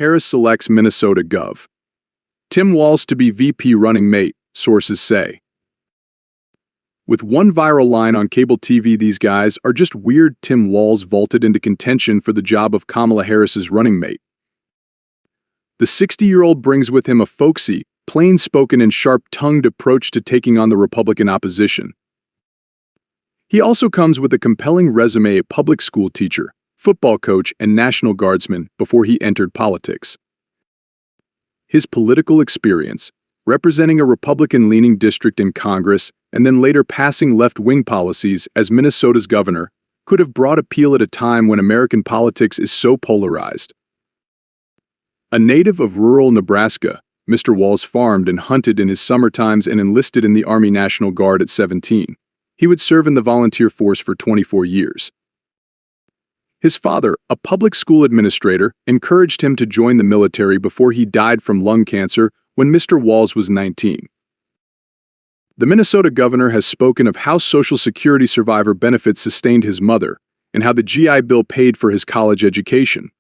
Harris selects Minnesota Gov. Tim Walz to be VP running mate, sources say. With one viral line on cable TV, these guys are just weird. Tim Walz vaulted into contention for the job of Kamala Harris's running mate. The 60-year-old brings with him a folksy, plain-spoken and sharp-tongued approach to taking on the Republican opposition. He also comes with a compelling resume: a public school teacher, football coach, and National Guardsman before he entered politics. His political experience, representing a Republican-leaning district in Congress and then later passing left-wing policies as Minnesota's governor, could have brought appeal at a time when American politics is so polarized. A native of rural Nebraska, Mr. Walz farmed and hunted in his summer times and enlisted in the Army National Guard at 17. He would serve in the volunteer force for 24 years. His father, a public school administrator, encouraged him to join the military before he died from lung cancer when Mr. Walz was 19. The Minnesota governor has spoken of how Social Security survivor benefits sustained his mother and how the GI Bill paid for his college education.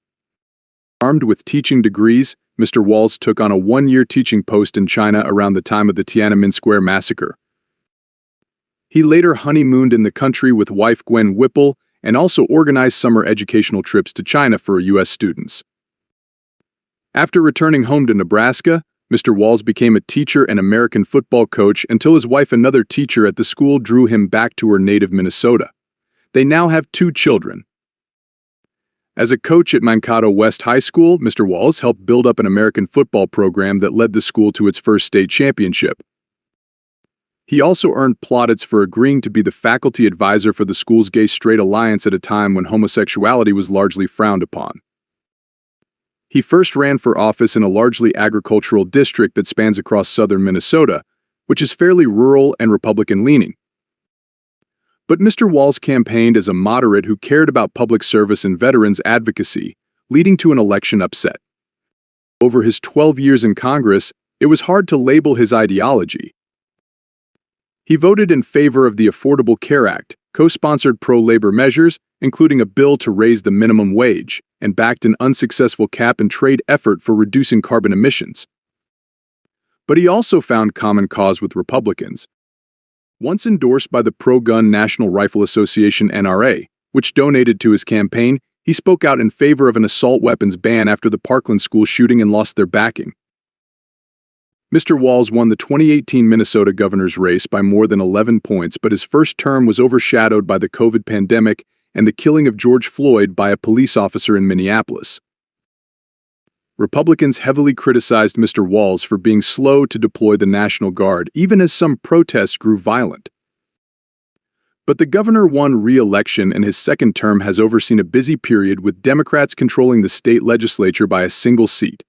Armed with teaching degrees, Mr. Walz took on a one-year teaching post in China around the time of the Tiananmen Square massacre. He later honeymooned in the country with wife Gwen Whipple and also organized summer educational trips to China for U.S. students. After returning home to Nebraska, Mr. Walz became a teacher and American football coach until his wife, another teacher at the school, drew him back to her native Minnesota. They now have 2 children. As a coach at Mankato West High School, Mr. Walz helped build up an American football program that led the school to its first state championship. He also earned plaudits for agreeing to be the faculty advisor for the school's Gay-Straight Alliance at a time when homosexuality was largely frowned upon. He first ran for office in a largely agricultural district that spans across southern Minnesota, which is fairly rural and Republican-leaning. But Mr. Walz campaigned as a moderate who cared about public service and veterans advocacy, leading to an election upset. Over his 12 years in Congress, it was hard to label his ideology. He voted in favor of the Affordable Care Act, co-sponsored pro-labor measures, including a bill to raise the minimum wage, and backed an unsuccessful cap-and-trade effort for reducing carbon emissions. But he also found common cause with Republicans. Once endorsed by the pro-gun National Rifle Association (NRA), which donated to his campaign, he spoke out in favor of an assault weapons ban after the Parkland school shooting and lost their backing. Mr. Walz won the 2018 Minnesota governor's race by more than 11 points, but his first term was overshadowed by the COVID pandemic and the killing of George Floyd by a police officer in Minneapolis. Republicans heavily criticized Mr. Walz for being slow to deploy the National Guard, even as some protests grew violent. But the governor won re-election, and his second term has overseen a busy period with Democrats controlling the state legislature by a single seat.